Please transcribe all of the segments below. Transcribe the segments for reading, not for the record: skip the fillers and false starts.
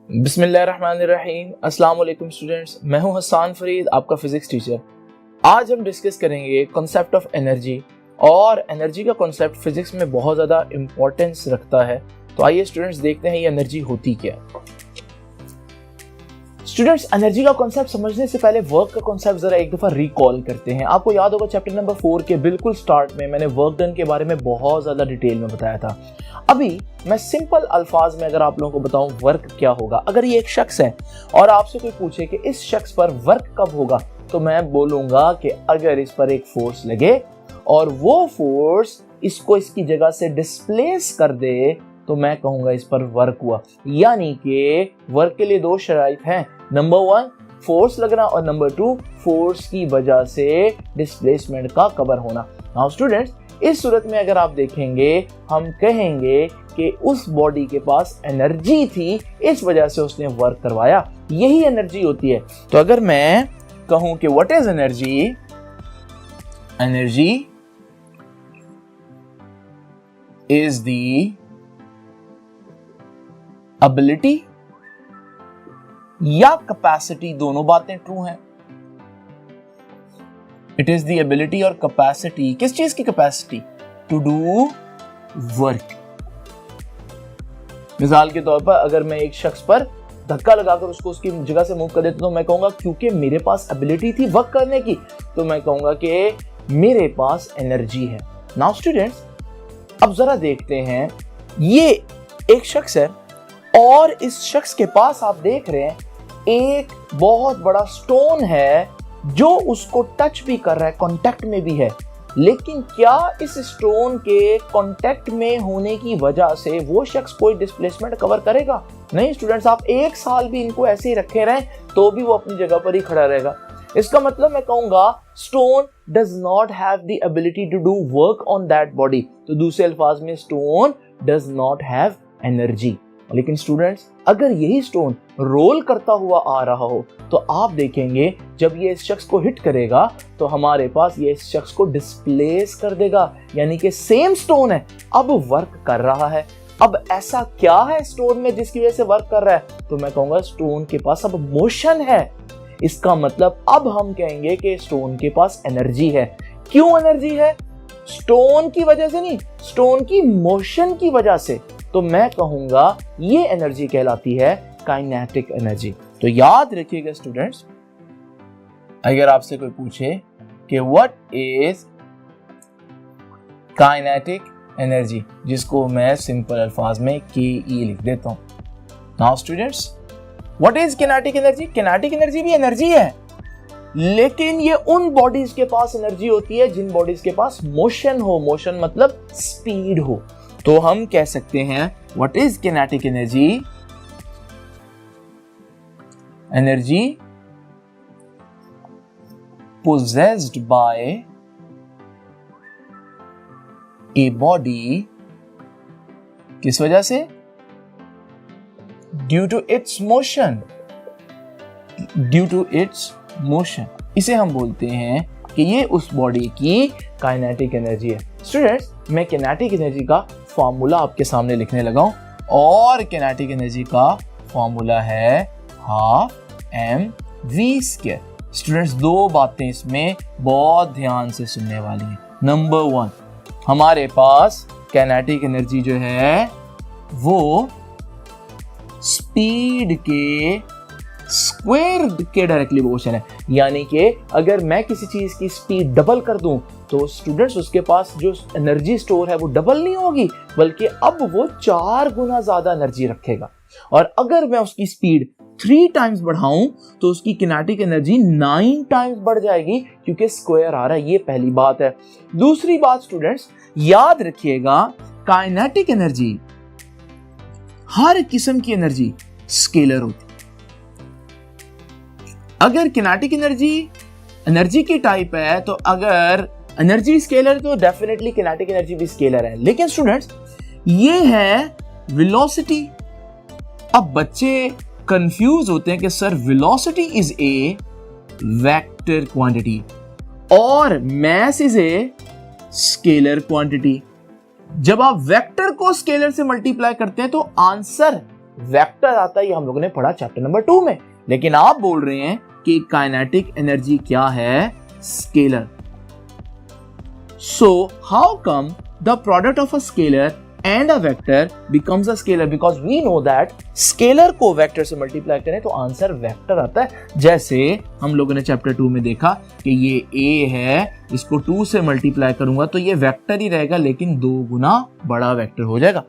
बिस्मिल्लाहिर्रहमानिर्रहीम। अस्सलाम वालेकुम स्टूडेंट्स, मैं हूं हसन फरीद, आपका फिजिक्स टीचर। आज हम डिस्कस करेंगे कॉन्सेप्ट ऑफ एनर्जी, और एनर्जी का कॉन्सेप्ट फिजिक्स में बहुत ज़्यादा इम्पोर्टेंस रखता है। तो आइए स्टूडेंट्स देखते हैं ये एनर्जी होती क्या है। स्टूडेंट्स, एनर्जी का कॉन्सेप्ट समझने से पहले वर्क का कॉन्सेप्ट जरा एक दफा रिकॉल करते हैं। आपको याद होगा चैप्टर नंबर 4 के बिल्कुल स्टार्ट में मैंने वर्क डन के बारे में बहुत ज्यादा डिटेल में बताया था। अभी मैं सिंपल अल्फाज में अगर आप लोगों को बताऊं वर्क क्या होगा। अगर ये एक शख्स है और आपसे कोई पूछे कि इस शख्स पर वर्क कब होगा, तो मैं बोलूंगा कि अगर इस पर एक फोर्स लगे और वो फोर्स इसको इसकी जगह से डिस्प्लेस कर दे, तो मैं कहूंगा इस पर वर्क हुआ। यानी कि वर्क के लिए दो शराइत हैं, नंबर 1 फोर्स लगना और नंबर 2 फोर्स की वजह से डिस्प्लेसमेंट का कवर होना। नाउ स्टूडेंट्स, इस सूरत में अगर आप देखेंगे हम कहेंगे कि उस बॉडी के पास एनर्जी थी, इस वजह से उसने वर्क करवाया। यही एनर्जी होती है। तो अगर मैं कहूं कि what is energy, energy is the ability या कैपेसिटी, दोनों बातें ट्रू हैं। इट इज द एबिलिटी और कैपेसिटी, किस चीज की कैपेसिटी? To do work. मिसाल के तौर पर अगर मैं एक शख्स पर धक्का लगाकर उसको उसकी जगह से मूव कर देता, तो मैं कहूंगा क्योंकि मेरे पास एबिलिटी थी वर्क करने की, तो मैं कहूंगा कि मेरे पास एनर्जी है। नाउ स्टूडेंट्स, अब जरा देखते हैं, ये एक शख्स है और इस शख्स के पास आप देख रहे हैं एक बहुत बड़ा स्टोन है जो उसको टच भी कर रहा है, कांटेक्ट में भी है। लेकिन क्या इस स्टोन के कांटेक्ट में होने की वजह से वो शख्स कोई डिस्प्लेसमेंट कवर करेगा? नहीं स्टूडेंट्स, आप एक साल भी इनको ऐसे ही रखे रहें तो भी वो अपनी जगह पर ही खड़ा रहेगा। इसका मतलब मैं कहूंगा stone does not have the ability to do work on that body. तो दूसरे अल्फाज में stone does not have energy. लेकिन स्टूडेंट्स, अगर यही स्टोन रोल करता हुआ आ रहा हो, तो आप देखेंगे जब ये इस शख्स को हिट करेगा तो हमारे पास ये इस शख्स को डिस्प्लेस कर देगा। यानी कि सेम स्टोन है, अब वर्क कर रहा है। अब ऐसा क्या है स्टोन में जिसकी वजह से वर्क कर रहा है? तो मैं कहूंगा स्टोन के पास अब मोशन है। इसका मतलब अब हम कहेंगे कि स्टोन के पास एनर्जी है। क्यों एनर्जी है? स्टोन की वजह से नहीं, स्टोन की मोशन की वजह से। तो मैं कहूंगा ये एनर्जी कहलाती है काइनेटिक एनर्जी। तो याद रखिएगा स्टूडेंट्स, अगर आपसे कोई पूछे कि व्हाट इज काइनेटिक एनर्जी, जिसको मैं सिंपल अल्फाज में KE लिख देता हूं। Now students, what is kinetic energy? Kinetic energy भी एनर्जी है, लेकिन ये उन बॉडीज के पास एनर्जी होती है जिन बॉडीज के पास मोशन हो। मोशन मतलब स्पीड हो। तो हम कह सकते हैं what is kinetic energy? Energy possessed by a body, किस वजह से? Due to its motion. Due to its motion, इसे हम बोलते हैं कि ये उस बॉडी की काइनेटिक एनर्जी है। स्टूडेंट्स, मैं किनेटिक एनर्जी का फॉर्मूला आपके सामने लिखने लगा हूं, और किनेटिक एनर्जी का फॉर्मूला है 12 mv²। स्टूडेंट्स, दो बातें इसमें बहुत ध्यान से सुनने वाली हैं। नंबर 1, हमारे पास काइनेटिक एनर्जी जो है वो स्पीड के स्क्वायर के डायरेक्टली प्रोपोर्शनल है। यानी कि अगर मैं किसी चीज की स्पीड डबल कर दूं, तो स्टूडेंट्स उसके पास जो एनर्जी स्टोर है वो डबल नहीं होगी, बल्कि अब वो 4 गुना ज्यादा एनर्जी रखेगा। और अगर मैं उसकी स्पीड 3 टाइम्स बढ़ाऊं, तो उसकी किनेटिक एनर्जी 9 टाइम्स बढ़ जाएगी, क्योंकि स्क्वायर आ रहा है। ये पहली बात है। दूसरी बात स्टूडेंट्स, याद रखिएगा काइनेटिक एनर्जी, हर किस्म की एनर्जी स्केलर होती है। अगर किनेटिक एनर्जी की टाइप है, तो अगर एनर्जी स्केलर, तो डेफिनेटली किनेटिक एनर्जी भी स्केलर है। लेकिन स्टूडेंट्स, ये है वेलोसिटी। अब बच्चे कंफ्यूज होते हैं कि sir velocity is a vector quantity और mass is a scalar quantity. जब आप वेक्टर को स्केलर से मल्टीप्लाई करते हैं तो आंसर वेक्टर आता है, ये हम लोगों ने पढ़ा चैप्टर नंबर 2 में। लेकिन आप बोल रहे हैं कि काइनेटिक एनर्जी क्या है? Scalar. So how come the product of a scalar and a vector becomes a scalar? Because we know that scalar को वेक्टर से मल्टीप्लाई करें तो आंसर वेक्टर आता है। जैसे हम लोगों ने चैप्टर 2 में देखा कि ये a है, इसको 2 से मल्टीप्लाई करूंगा तो ये वेक्टर ही रहेगा, लेकिन 2 गुना बड़ा वेक्टर हो जाएगा।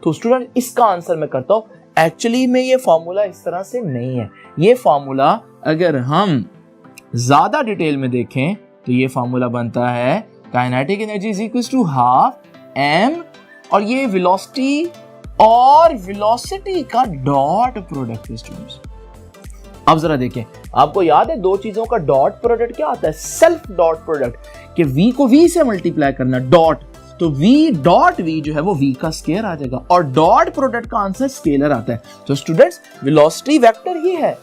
तो स्टूडेंट इसका आंसर मैं करता हूं। एक्चुअली में ये फॉर्मूला इस तरह से नहीं है। ये फॉर्मूला अगर हम ज्यादा डिटेल में देखें तो ये फॉर्मूला बनता है kinetic energy is equal to half m, और ये वेलोसिटी और वेलोसिटी का डॉट प्रोडक्ट है स्टूडेंट्स। अब जरा देखें, आपको याद है दो चीजों का डॉट प्रोडक्ट क्या आता है? सेल्फ डॉट प्रोडक्ट, कि v को v से मल्टीप्लाई करना, डॉट, तो v डॉट v जो है वो v का स्केयर आ जाएगा, और डॉट प्रोडक्ट का आंसर स्केलर आता है। तो स्टूडेंट्स वेलोसिटी वेक्टर ही है,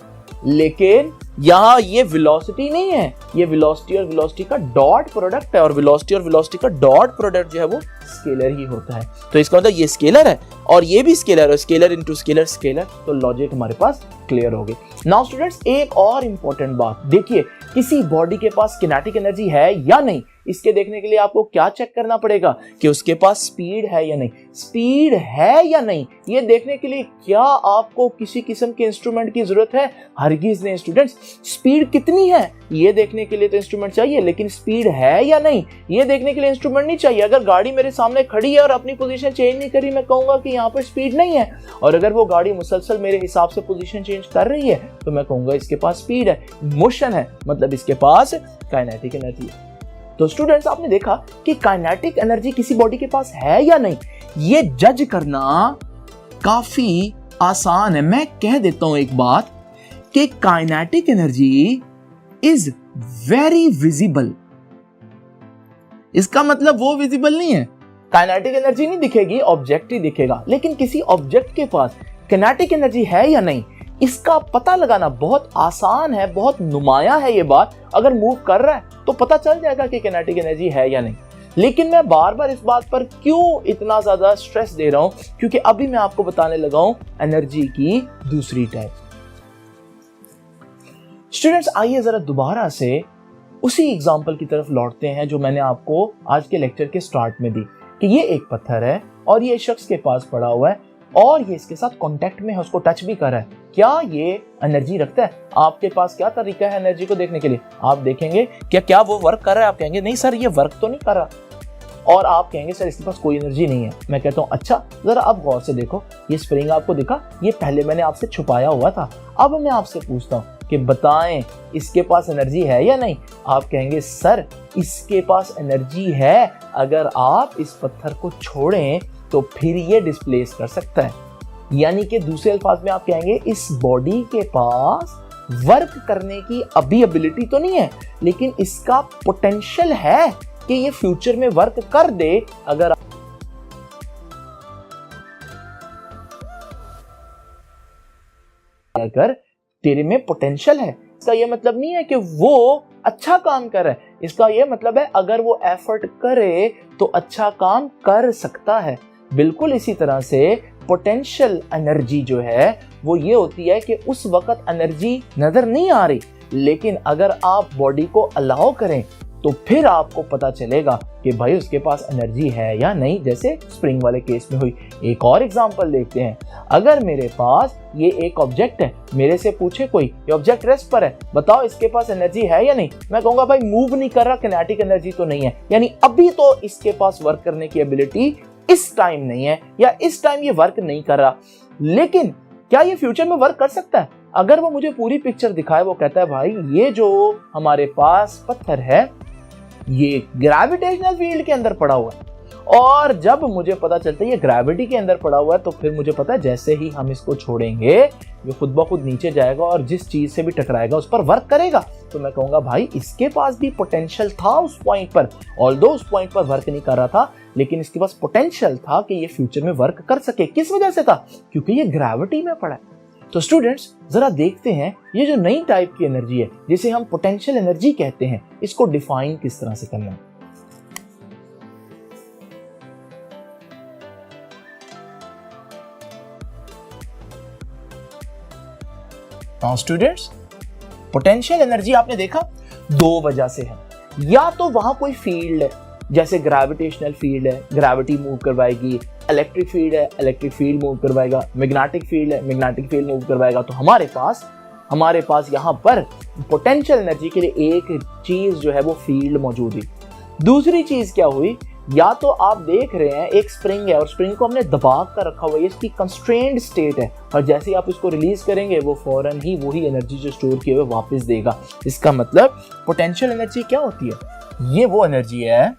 लेकिन यहां ये वेलोसिटी नहीं है, ये वेलोसिटी और वेलोसिटी का डॉट प्रोडक्ट है, और वेलोसिटी और वेलोसिटी का डॉट प्रोडक्ट जो है वो स्केलर ही होता है। तो इसका मतलब ये स्केलर है और ये भी स्केलर है, स्केलर इनटू स्केलर स्केलर। तो लॉजिक हमारे पास क्लियर हो गई। नाउ स्टूडेंट्स एक और इंपॉर्टेंट बात देखिए, किसी बॉडी के पास किनेटिक एनर्जी है या नहीं, इसके देखने के लिए आपको क्या चेक करना पड़ेगा कि उसके पास स्पीड है या नहीं। स्पीड है या नहीं ये देखने के लिए क्या आपको किसी किस्म के इंस्ट्रूमेंट की जरूरत है? हरगिज नहीं स्टूडेंट्स। स्पीड कितनी है ये देखने के लिए तो इंस्ट्रूमेंट चाहिए, लेकिन स्पीड है या नहीं ये देखने के लिए इंस्ट्रूमेंट नहीं चाहिए। अगर गाड़ी मेरे सामने खड़ी है और अपनी पोजीशन चेंज नहीं करी, मैं कहूंगा कि यहाँ पर स्पीड नहीं है, और अगर वो गाड़ी मुसलसल मेरे हिसाब से पोजीशन चेंज कर रही है तो मैं कहूंगा इसके पास स्पीड है, मोशन है, मतलब इसके पास काइनेटिक एनर्जी है। तो स्टूडेंट्स आपने देखा कि काइनेटिक एनर्जी किसी बॉडी के पास है या नहीं, ये जज करना काफी आसान है। मैं कह देता हूं एक बात कि kinetic energy is very visible. इसका मतलब वो विजिबल नहीं है, काइनेटिक एनर्जी नहीं दिखेगी, ऑब्जेक्ट ही दिखेगा। लेकिन किसी ऑब्जेक्ट के पास काइनेटिक एनर्जी है या नहीं इसका पता लगाना बहुत आसान है, बहुत नुमाया है। ये बात अगर मूव कर रहा है तो पता चल जाएगा कि काइनेटिक एनर्जी है या नहीं। लेकिन मैं बार बार इस बात पर क्यों इतना ज्यादा स्ट्रेस दे रहा हूं? क्योंकि अभी मैं आपको बताने लगा हूं एनर्जी की दूसरी टाइप। स्टूडेंट्स आइए जरा दोबारा से उसी एग्जाम्पल की तरफ लौटते हैं जो मैंने आपको आज के लेक्चर के स्टार्ट में दी, कि ये एक पत्थर है और ये शख्स के पास पड़ा हुआ है और ये इसके साथ कांटेक्ट में है, उसको टच भी कर रहा है। क्या ये एनर्जी रखता है? आपके पास क्या तरीका है एनर्जी को देखने के लिए? आप देखेंगे क्या वो वर्क कर रहा है? आप कहेंगे नहीं सर ये वर्क तो नहीं कर रहा, और आप कहेंगे सर इसके पास कोई एनर्जी नहीं है। मैं कहता हूं अच्छा जरा अब गौर से देखो, ये स्प्रिंग आपको दिखा, ये पहले मैंने आपसे छुपाया हुआ था। अब मैं आपसे पूछता हूं कि बताएं इसके पास एनर्जी है या नहीं? आप कहेंगे सर इसके पास एनर्जी है, अगर आप इस पत्थर को छोड़ें तो फिर ये डिस्प्लेस कर सकता है। यानी कि दूसरे अल्फाज में आप कहेंगे इस बॉडी के पास वर्क करने की अभी एबिलिटी तो नहीं है, लेकिन इसका पोटेंशियल है कि ये फ्यूचर में वर्क कर दे। अगर तेरे में पोटेंशियल है, इसका ये मतलब नहीं है कि वो अच्छा काम कर रहा है, इसका ये मतलब है अगर वो एफर्ट करे तो अच्छा काम कर सकता है। बिल्कुल इसी तरह से पोटेंशियल एनर्जी जो है वो ये होती है कि उस वक्त एनर्जी नजर नहीं आ रही, लेकिन अगर आप बॉडी को अलाउ करें तो फिर आपको पता चलेगा कि भाई उसके पास एनर्जी है या नहीं, जैसे स्प्रिंग वाले केस में हुई। एक और एग्जांपल देखते हैं। अगर मेरे पास ये एक ऑब्जेक्ट है, मेरे से पूछे कोई ये ऑब्जेक्ट रेस्ट पर है, बताओ इसके पास एनर्जी है या नहीं, मैं कहूंगा भाई मूव नहीं कर रहा, किनेटिक एनर्जी तो नहीं है, यानी अभी तो इसके पास वर्क करने की एबिलिटी इस टाइम नहीं है, या इस टाइम ये वर्क नहीं कर रहा। लेकिन क्या ये फ्यूचर में वर्क कर सकता है? अगर वो मुझे पूरी पिक्चर दिखाए, वो कहता है भाई ये जो हमारे पास पत्थर है ये ग्रेविटेशनल फील्ड के अंदर पड़ा हुआ है, और जब मुझे पता चलता है ये ग्रेविटी के अंदर पड़ा हुआ है तो फिर मुझे पता है जैसे ही हम इसको छोड़ेंगे ये खुद ब खुद नीचे जाएगा और जिस चीज से भी टकराएगा उस पर वर्क करेगा। तो मैं कहूंगा भाई इसके पास भी पोटेंशियल था उस पॉइंट पर, ऑल्दो उस पॉइंट पर वर्क नहीं कर रहा था, लेकिन इसके पास पोटेंशियल था कि ये फ्यूचर में वर्क कर सके। किस वजह से था? क्योंकि ये ग्रेविटी में पड़ा है। तो स्टूडेंट्स जरा देखते हैं ये जो नई टाइप की एनर्जी है जिसे हम पोटेंशियल एनर्जी कहते हैं, इसको डिफाइन किस तरह से करना है। नाउ स्टूडेंट्स, पोटेंशियल एनर्जी आपने देखा दो वजह से है। या तो वहां कोई फील्ड है, जैसे ग्रेविटेशनल फील्ड है, ग्रेविटी मूव करवाएगी, इलेक्ट्रिक फील्ड है, इलेक्ट्रिक फील्ड मूव करवाएगा, मैग्नेटिक फील्ड है, मैग्नेटिक फील्ड मूव करवाएगा। तो हमारे पास यहाँ पर पोटेंशियल एनर्जी के लिए एक चीज जो है वो फील्ड मौजूद है। दूसरी चीज क्या हुई, या तो आप देख रहे हैं एक स्प्रिंग है और स्प्रिंग को हमने दबा कर रखा हुआ है, इसकी कंस्ट्रेंड स्टेट है, और जैसे ही आप इसको रिलीज करेंगे वो फौरन ही वही एनर्जी जो स्टोर किए हुए वापस देगा। इसका मतलब पोटेंशियल एनर्जी क्या होती है, ये वो एनर्जी है,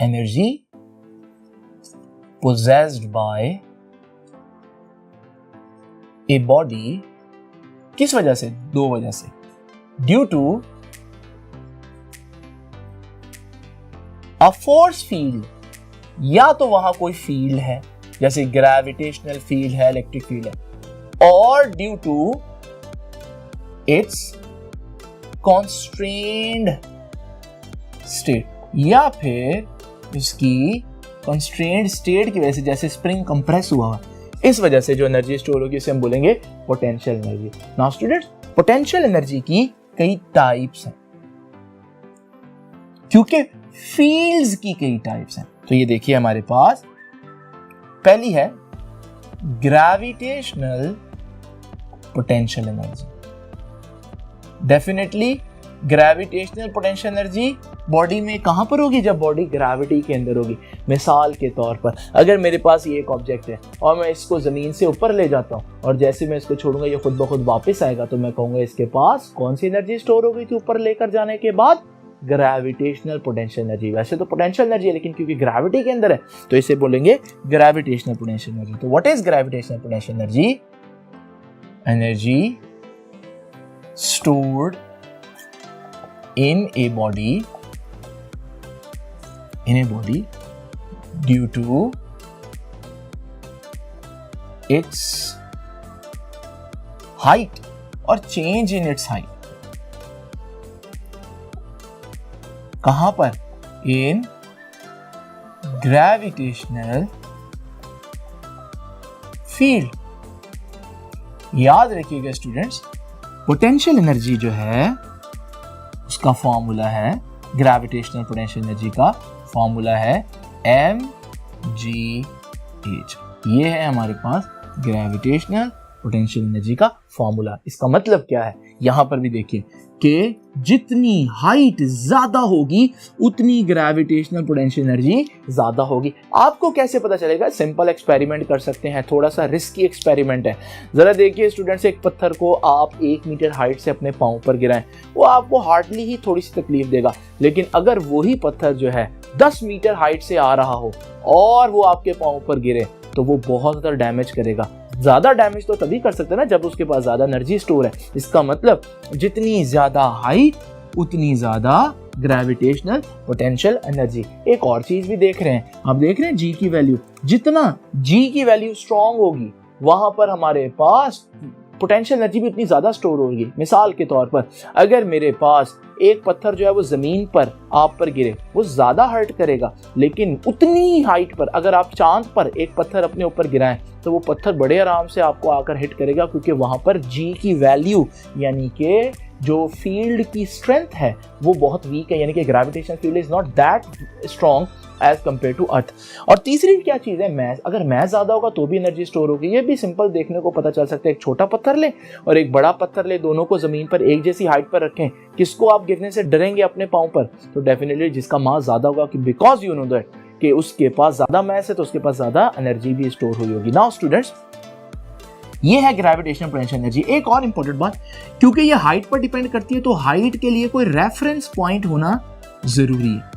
energy possessed by a body, किस वजह से, दो वजह से, due to a force field, या तो वहां कोई फील्ड है जैसे ग्रेविटेशनल फील्ड है, इलेक्ट्रिक फील्ड है, और due to its constrained state, या फिर इसकी कॉन्स्ट्रेन्ड स्टेट की वजह से, जैसे स्प्रिंग कंप्रेस हुआ, इस वजह से जो एनर्जी स्टोर होगी उसे हम बोलेंगे potential energy. Now students, potential energy की कई टाइप्स हैं, क्योंकि फील्ड्स की कई टाइप्स हैं। तो ये देखिए हमारे पास पहली है gravitational potential energy. Definitely gravitational potential energy body में कहां पर होगी, जब बॉडी ग्रेविटी के अंदर होगी। मिसाल के तौर पर अगर मेरे पास ये एक ऑब्जेक्ट है और मैं इसको जमीन से ऊपर ले जाता हूं और जैसे मैं इसको छोड़ूंगा ये खुद ब खुद वापस आएगा, तो मैं कहूंगा इसके पास कौन सी एनर्जी स्टोर हो गई थी ऊपर लेकर जाने के बाद, ग्रेविटेशनल पोटेंशियल एनर्जी। वैसे तो पोटेंशियल एनर्जी है लेकिन क्योंकि ग्रेविटी के अंदर है तो इसे बोलेंगे ग्रेविटेशनल पोटेंशियल एनर्जी। तो what is gravitational potential energy? Energy stored in a body due to its height or change in its height। कहां पर? in gravitational field। याद रखिएगा स्टूडेंट्स, पोटेंशियल एनर्जी जो है उसका फॉर्मूला है, ग्रेविटेशनल पोटेंशियल एनर्जी का फॉर्मूला है mgh। ये है हमारे पास ग्रेविटेशनल पोटेंशियल एनर्जी का फॉर्मूला। इसका मतलब क्या है, यहां पर भी देखिए कि जितनी हाइट ज्यादा होगी उतनी ग्रेविटेशनल पोटेंशियल एनर्जी ज्यादा होगी। आपको कैसे पता चलेगा? सिंपल एक्सपेरिमेंट कर सकते हैं, थोड़ा सा रिस्की एक्सपेरिमेंट है। जरा देखिए स्टूडेंट्स, एक पत्थर को आप 1 मीटर हाइट से अपने पांव पर गिराएं, वो आपको हार्डली ही थोड़ी सी तकलीफ देगा। लेकिन अगर वही पत्थर जो है 10 मीटर हाइट से आ रहा हो और वो आपके पांव पर गिरे तो वो बहुत ज्यादा डैमेज करेगा। ज्यादा डैमेज तो तभी कर सकते हैं ना जब उसके पास ज्यादा एनर्जी स्टोर है। इसका मतलब जितनी ज्यादा हाइट उतनी ज्यादा ग्रेविटेशनल पोटेंशियल एनर्जी। एक और चीज भी देख रहे हैं, आप देख रहे हैं जी की वैल्यू, जितना जी की वैल्यू स्ट्रांग होगी वहां पर हमारे पास पोटेंशियल एनर्जी भी उतनी ज्यादा स्टोर होगी। मिसाल के तौर पर अगर मेरे पास एक पत्थर जो है वो जमीन पर आप पर गिरे, वो ज्यादा हर्ट करेगा, लेकिन उतनी हाइट पर अगर आप चांद पर एक पत्थर अपने ऊपर गिराएं तो वो पत्थर बड़े आराम से आपको आकर हिट करेगा, क्योंकि वहां पर जी की वैल्यू यानी कि जो फील्ड की स्ट्रेंथ है वो बहुत वीक है, यानी कि gravitation field is not that strong as compare to earth. और तीसरी क्या चीज है, मैस। अगर मैस ज्यादा होगा तो भी एनर्जी स्टोर होगी। ये भी सिंपल देखने को पता चल सकता है। एक छोटा पत्थर ले और एक बड़ा पत्थर ले, दोनों को जमीन पर एक जैसी हाइट पर रखें, किसको आप गिरने से डरेंगे अपने पांव पर? तो डेफिनेटली जिसका मास ज्यादा होगा, बिकॉज यू नो दैट कि उसके पास ज्यादा मैस है तो उसके पास ज्यादा एनर्जी भी स्टोर हुई होगी। नाउ स्टूडेंट्स, ये है ग्रेविटेशनल पोटेंशियल एनर्जी। एक और इंपॉर्टेंट बात, क्योंकि ये हाइट पर डिपेंड करती है तो हाइट के लिए कोई रेफरेंस पॉइंट होना जरूरी है।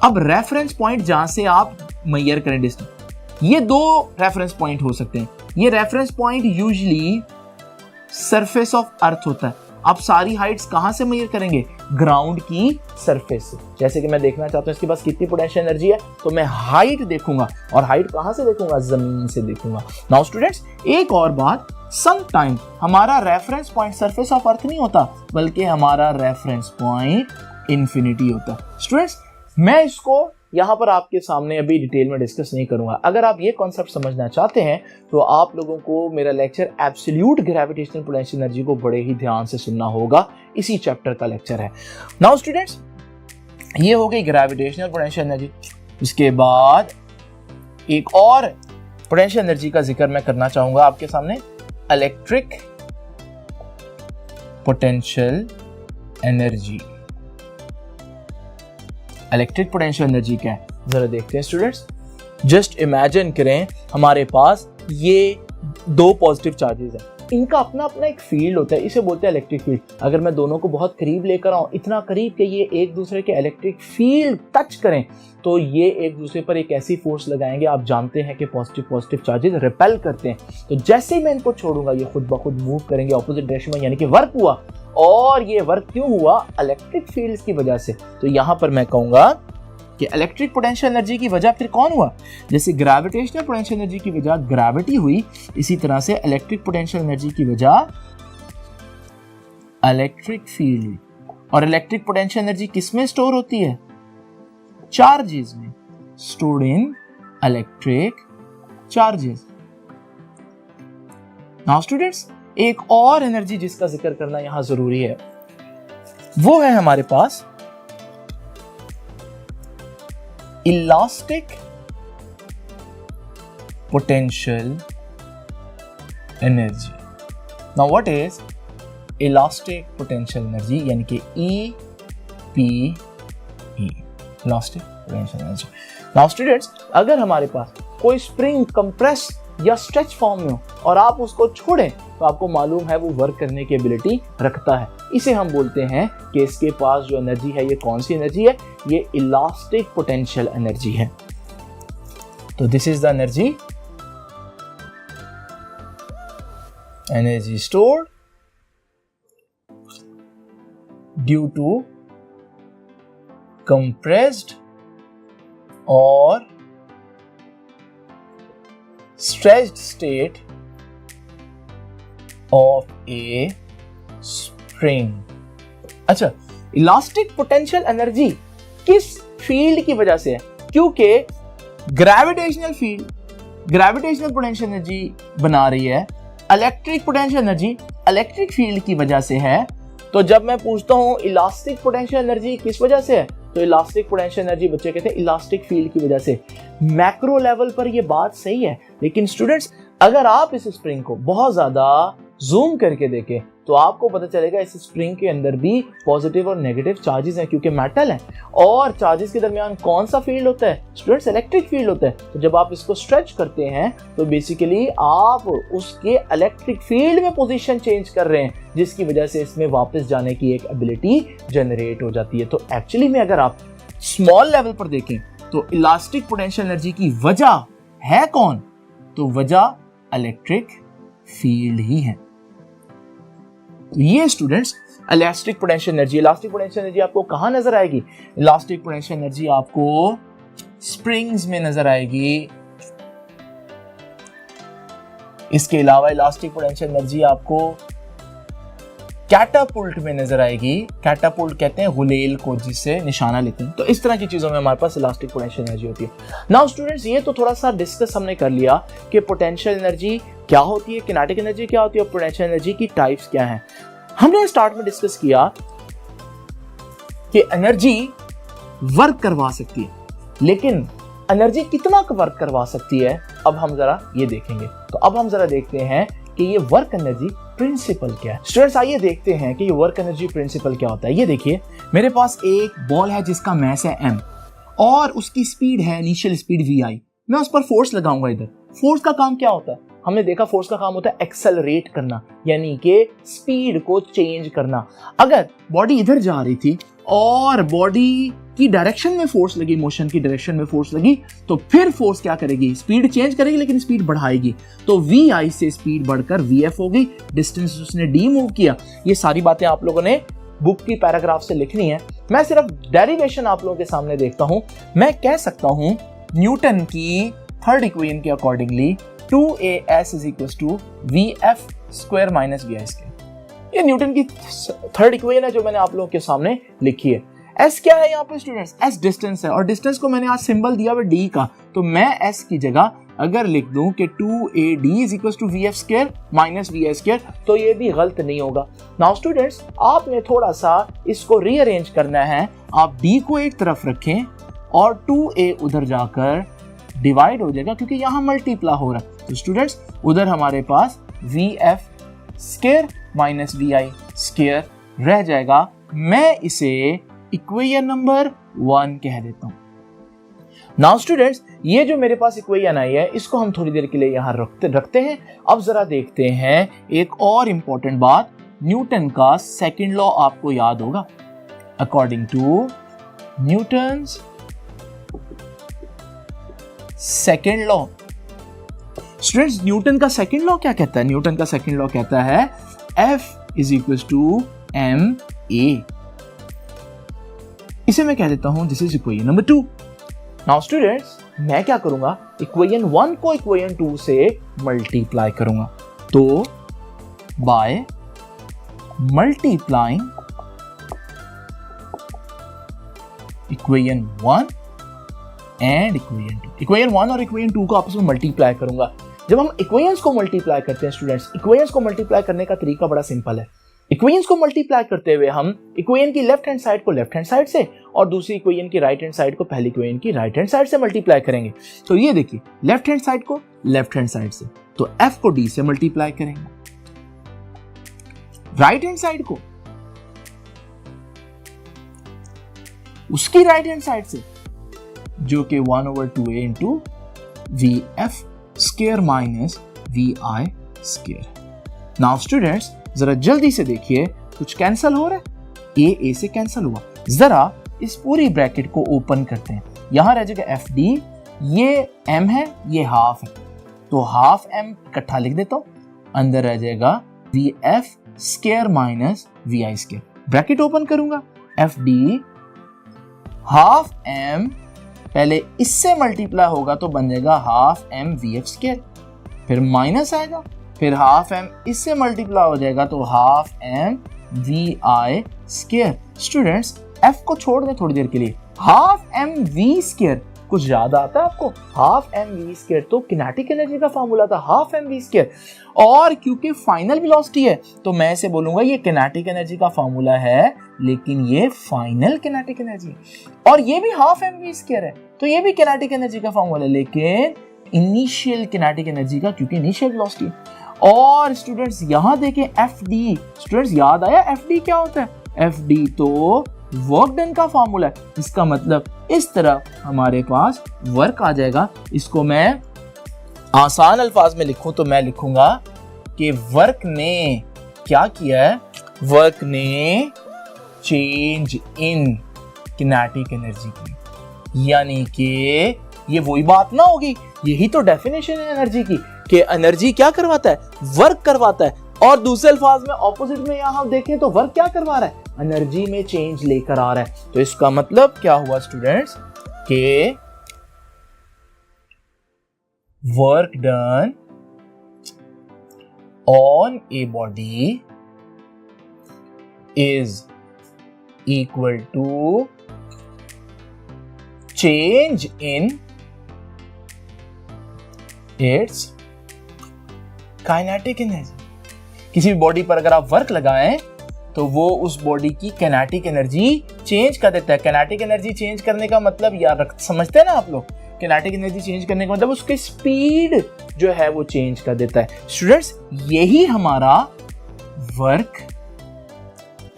अब रेफरेंस पॉइंट जहां से आप मेजर करें डिस्टेंस, ये दो रेफरेंस पॉइंट हो सकते हैं। ये reference point usually surface of earth होता है। आप सारी हाइट्स कहां से मेजर करेंगे? ग्राउंड की सरफेस से। जैसे कि मैं देखना चाहता हूं इसके पास कितनी पोटेंशियल एनर्जी है, तो मैं हाइट देखूंगा, और हाइट कहां से देखूंगा? जमीन से देखूंगा। नाउ स्टूडेंट्स, एक और बात, समटाइम हमारा reference point surface of earth नहीं होता, बल्कि हमारा रेफरेंस पॉइंट इंफिनिटी होता है। स्टूडेंट्स, मैं इसको यहाँ पर आपके सामने अभी डिटेल में डिस्कस नहीं करूंगा। अगर आप ये कॉन्सेप्ट समझना चाहते हैं तो आप लोगों को मेरा lecture absolute gravitational potential energy को बड़े ही ध्यान से सुनना होगा, इसी चैप्टर का लेक्चर है। नाउ स्टूडेंट्स, ये हो गई ग्रेविटेशनल पोटेंशियल एनर्जी। इसके बाद एक और पोटेंशियल एनर्जी का जिक्र मैं करना चाहूंगा आपके सामने, electric potential energy. Electric potential energy क्या है जरा देखते हैं स्टूडेंट्स। जस्ट इमेजिन करें हमारे पास ये दो पॉजिटिव चार्जेस हैं, इनका अपना अपना एक फील्ड होता है, इसे बोलते हैं इलेक्ट्रिक फील्ड। अगर मैं दोनों को बहुत करीब लेकर आऊं, इतना करीब कि ये एक दूसरे के इलेक्ट्रिक फील्ड टच करें, तो ये एक दूसरे पर एक ऐसी फोर्स लगाएंगे। आप जानते हैं कि पॉजिटिव चार्जेस रिपेल करते हैं, तो जैसे ही मैं इनको छोड़ूंगा ये खुद ब खुद मूव करेंगे ऑपोजिट डायरेक्शन में, यानी कि वर्क हुआ। और ये वर्क क्यों हुआ? इलेक्ट्रिक फील्ड की वजह से। तो यहां पर मैं कहूंगा कि इलेक्ट्रिक पोटेंशियल एनर्जी की वजह फिर कौन हुआ? जैसे ग्रेविटेशनल पोटेंशियल एनर्जी की वजह ग्रेविटी हुई, इसी तरह से इलेक्ट्रिक पोटेंशियल एनर्जी की वजह इलेक्ट्रिक फील्ड हुई। और इलेक्ट्रिक पोटेंशियल एनर्जी किस में स्टोर होती है? चार्जेस में, stored in electric charges. Now students, एक और एनर्जी जिसका जिक्र करना यहां जरूरी है, वो है हमारे पास elastic potential energy. Now what is elastic potential energy? यानी कि EPE, elastic potential energy. Now students, अगर हमारे पास कोई स्प्रिंग कंप्रेस या स्ट्रेच फॉर्म में हो और आप उसको छोड़ें, तो आपको मालूम है वो वर्क करने की एबिलिटी रखता है। इसे हम बोलते हैं कि इसके पास जो एनर्जी है, ये कौन सी एनर्जी है? ये इलास्टिक पोटेंशियल एनर्जी है। तो this is the energy stored due to compressed or stretched state of a spring। अच्छा, इलास्टिक पोटेंशियल एनर्जी किस फील्ड की वजह से है? क्योंकि ग्रेविटेशनल पोटेंशियल एनर्जी बना रही है, electric potential energy electric field की वजह से है। तो जब मैं पूछता हूं इलास्टिक पोटेंशियल एनर्जी किस वजह से है, तो इलास्टिक पोटेंशियल एनर्जी बच्चे कहते हैं इलास्टिक फील्ड की वजह से। मैक्रो लेवल पर ये बात सही है, लेकिन स्टूडेंट्स अगर आप इस स्प्रिंग को बहुत ज्यादा जूम करके देखें तो आपको पता चलेगा इस स्प्रिंग के अंदर भी पॉजिटिव और नेगेटिव चार्जेस हैं, क्योंकि मेटल है। और चार्जेस के दरमियान कौन सा फील्ड होता है स्टूडेंट्स? इलेक्ट्रिक फील्ड होता है। तो जब आप इसको स्ट्रेच करते हैं तो बेसिकली आप उसके इलेक्ट्रिक फील्ड में पोजीशन चेंज कर रहे हैं, जिसकी वजह से इसमें वापस जाने की एक एबिलिटी जनरेट हो जाती है। तो एक्चुअली में अगर आप स्मॉल लेवल पर देखें तो इलास्टिक पोटेंशियल एनर्जी की वजह है कौन? तो वजह इलेक्ट्रिक फील्ड ही है। तो ये students elastic potential energy. Elastic potential energy आपको कहां नजर आएगी? इलास्टिक पोटेंशियल एनर्जी आपको स्प्रिंग्स में नजर आएगी। इसके अलावा इलास्टिक पोटेंशियल एनर्जी आपको कैटापुल्ट में नजर आएगी। कैटापुल्ट कहते हैं गुलेल को जिससे निशाना लेते हैं। तो इस तरह की चीजों में हमारे पास इलास्टिक पोटेंशियल एनर्जी होती है। नाउ स्टूडेंट्स, ये तो थोड़ा सा डिस्कस हमने कर लिया कि पोटेंशियल एनर्जी क्या होती है, किनेटिक एनर्जी क्या होती है और पोटेंशियल एनर्जी की टाइप्स क्या हैं। हमने स्टार्ट में डिस्कस किया कि एनर्जी वर्क करवा सकती है, लेकिन एनर्जी कितना वर्क करवा सकती है अब हम जरा ये देखेंगे। तो अब हम जरा देखते हैं कि ये वर्क एनर्जी प्रिंसिपल क्या है। स्टूडेंट्स आइए देखते हैं कि ये वर्क एनर्जी प्रिंसिपल क्या होता है। ये देखिए, मेरे पास एक बॉल है जिसका मास है m और उसकी स्पीड है इनिशियल स्पीड vi। मैं उस पर फोर्स लगाऊंगा। इधर फोर्स का काम क्या होता है? हमने देखा फोर्स का काम होता है एक्सेलरेट करना, यानी कि स्पीड को चेंज करना। अगर बॉडी इधर जा रही थी और बॉडी की डायरेक्शन में फोर्स लगी, मोशन की डायरेक्शन में फोर्स लगी, तो फिर फोर्स क्या करेगी? स्पीड चेंज करेगी, लेकिन स्पीड बढ़ाएगी। तो vi से स्पीड बढ़कर vf हो गई। डिस्टेंस उसने d मूव किया। ये सारी बातें आप लोगों ने बुक की पैराग्राफ से लिखनी है। मैं सिर्फ डेरिवेशन आप लोगों के सामने देखता हूं। मैं कह सकता हूं न्यूटन की थर्ड इक्वेशन के अकॉर्डिंगली 2as = vf² - vi²। ये न्यूटन की थर्ड इक्वेशन है जो मैंने आप लोगों के सामने लिखी है। एस क्या है यहाँ पे स्टूडेंट्स? एस डिस्टेंस है, और डिस्टेंस को मैंने आज सिंबल दिया हुआ डी का, तो मैं एस की जगह अगर लिख दूं कि 2AD is equal to VF square minus VI square, तो ये भी गलत नहीं होगा। नाउ स्टूडेंट्स, आपने थोड़ा सा इसको रीअरेंज करना है। आप D को एक तरफ रखें और 2A उधर जाकर डिवाइड हो जाएगा, क्योंकि यहाँ मल्टीप्लाई हो रहा है। तो स्टूडेंट्स, उधर हमारे पास VF square minus VI square रह जाएगा। मैं इसे इक्वेशन नंबर 1 कह देता हूं। नाउ स्टूडेंट्स, ये जो मेरे पास इक्वेशन आई है, इसको हम थोड़ी देर के लिए यहां रखते हैं। अब जरा देखते हैं एक और इंपॉर्टेंट बात। न्यूटन का सेकंड लॉ आपको याद होगा। According to Newton's second law, students, Newton का सेकंड लॉ क्या कहता है? न्यूटन का सेकंड लॉ कहता है F is equal to ma। इसे मैं कह देता हूं this is equation number 2। Now students, मैं क्या करूंगा? इक्वेशन 1 को इक्वेशन 2 से मल्टीप्लाई करूंगा। तो by multiplying equation 1 and equation 2, equation 1 और इक्वेशन 2 को आपस में मल्टीप्लाई करूंगा। जब हम इक्वेशंस को मल्टीप्लाई करते हैं स्टूडेंट्स, इक्वेशंस को मल्टीप्लाई करने का तरीका बड़ा सिंपल है। इक्वेशंस को मल्टीप्लाई करते हुए हम इक्वेशन की लेफ्ट हैंड साइड को लेफ्ट हैंड साइड से और दूसरी इक्वेशन की राइट हैंड साइड को पहली इक्वेशन की राइट हैंड साइड से मल्टीप्लाई करेंगे। तो ये देखिए, लेफ्ट हैंड साइड को लेफ्ट हैंड साइड से, तो F को D से मल्टीप्लाई करेंगे। राइट हैंड साइड को उसकी राइट हैंड साइड से, जो कि 1/2A into VF square minus VI square. Now students, जरा जल्दी से देखिए, कुछ कैंसिल हो रहा है, ए से कैंसिल हुआ। जरा इस पूरी ब्रैकेट को ओपन करते हैं। यहां रह जाएगा FD, ये M है, ये हाफ है, तो हाफ M इकट्ठा लिख देता हूं। अंदर रह जाएगा VF square minus VI square. Bracket open करूंगा, FD हाफ M पहले इससे मल्टीप्लाई होगा तो बन जाएगा हाफ M VF स्क्वायर, फिर माइनस आएगा, फिर हाफ M इससे मल्टीप्लाई हो जाएगा तो half M VI square. Students, F को छोड़ दें थोड़ी देर के लिए। हाफ M V स्क्वायर कुछ याद आता है आपको? हाफ M V स्क्वायर तो किनेटिक एनर्जी का फार्मूला था, हाफ M V स्क्वायर। और क्योंकि फाइनल वेलोसिटी है तो मैं इसे बोलूंगा ये किनेटिक एनर्जी का फार्मूला है, लेकिन ये फाइनल किनेटिक एनर्जी है। और ये भी हाफ M V स्क्वायर है, तो ये भी किनेटिक एनर्जी का फार्मूला है, लेकिन इनिशियल किनेटिक एनर्जी का, क्योंकि इनिशियल वेलोसिटी। और स्टूडेंट्स, यहां देखें FD। स्टूडेंट्स, याद आया FD क्या होता है? FD तो वर्क डन का फार्मूला है। इसका मतलब इस तरह हमारे पास वर्क आ जाएगा। इसको मैं आसान अल्फाज में लिखूं तो मैं लिखूंगा कि वर्क ने क्या किया है? वर्क ने चेंज इन किनेटिक एनर्जी की। यानी कि ये वही बात ना होगी, यही तो डेफिनेशन है एनर्जी की, कि एनर्जी क्या करवाता है? वर्क करवाता है। और दूसरे अल्फाज में ऑपोजिट में यहां देखें तो वर्क क्या करवा रहा है? एनर्जी में चेंज लेकर आ रहा है। तो इसका मतलब क्या हुआ स्टूडेंट्स? कि work done on a body is equal to change in its kinetic energy. किसी भी बॉडी पर अगर आप वर्क लगाएं तो वो उस बॉडी की काइनेटिक एनर्जी चेंज कर देता है। काइनेटिक एनर्जी चेंज करने का मतलब यार समझते हैं ना आप लोग? काइनेटिक एनर्जी चेंज करने का मतलब उसकी स्पीड जो है वो चेंज कर देता है। स्टूडेंट्स, यही हमारा वर्क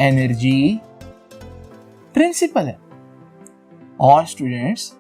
एनर्जी प्रिंसिपल है। और स्टूडेंट्स,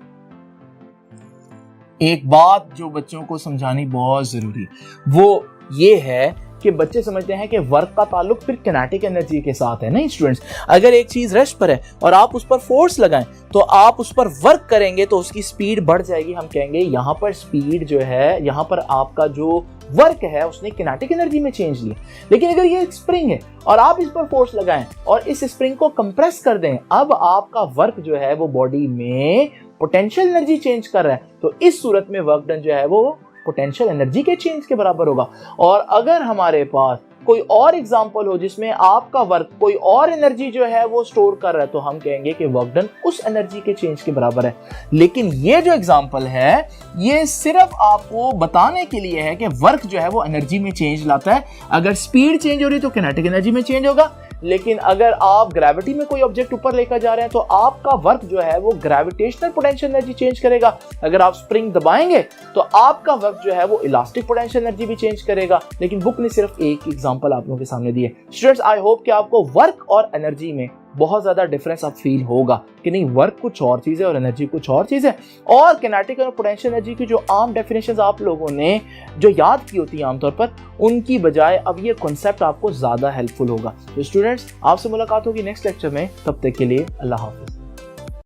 एक बात जो बच्चों को समझानी बहुत जरूरी है वो ये है कि बच्चे समझते हैं कि वर्क का ताल्लुक फिर किनेटिक एनर्जी के साथ है। नहीं स्टूडेंट्स, अगर एक चीज रेस्ट पर है और आप उस पर फोर्स लगाएं तो आप उस पर वर्क करेंगे तो उसकी स्पीड बढ़ जाएगी। हम कहेंगे यहां पर स्पीड जो है, यहां पर आपका जो वर्क है उसने किनेटिक एनर्जी में चेंज लिया। लेकिन अगर ये एक स्प्रिंग है और आप इस पर फोर्स लगाएं और इस स्प्रिंग को कंप्रेस कर दें, अब आपका वर्क जो है वो बॉडी में पोटेंशियल एनर्जी चेंज कर रहा है। तो इस सूरत में वर्क डन जो है वो पोटेंशियल एनर्जी के चेंज के बराबर होगा। और अगर हमारे पास कोई और एग्जांपल हो जिसमें आपका वर्क कोई और एनर्जी जो है वो स्टोर कर रहा है, तो हम कहेंगे कि वर्क डन उस एनर्जी के चेंज के बराबर है। लेकिन ये जो एग्जांपल है ये सिर्फ आपको बताने के लिए है कि वर्क जो है वो एनर्जी में चेंज लाता है। अगर स्पीड चेंज हो रही है तो किनेटिक एनर्जी में चेंज होगा, लेकिन अगर आप ग्रेविटी में कोई ऑब्जेक्ट ऊपर लेकर जा रहे हैं तो आपका वर्क जो है वो ग्रेविटेशनल पोटेंशियल एनर्जी चेंज करेगा। अगर आप स्प्रिंग दबाएंगे तो आपका वर्क जो है वो इलास्टिक पोटेंशियल एनर्जी भी चेंज करेगा। लेकिन बुक ने सिर्फ एक एग्जांपल आप लोगों के सामने दी है। स्टूडेंट्स, आई होप कि आपको वर्क और एनर्जी में बहुत ज्यादा डिफरेंस अब फील होगा कि नहीं, वर्क कुछ और चीज है और एनर्जी कुछ और चीज है। और किनेटिक और पोटेंशियल एनर्जी की जो आम डेफिनेशंस आप लोगों ने जो याद की होती है आमतौर पर, उनकी बजाय अब ये कॉन्सेप्ट आपको ज्यादा हेल्पफुल होगा। तो स्टूडेंट्स, आपसे मुलाकात होगी नेक्स्ट लेक्चर में। तब तक के लिए अल्लाह हाफिज।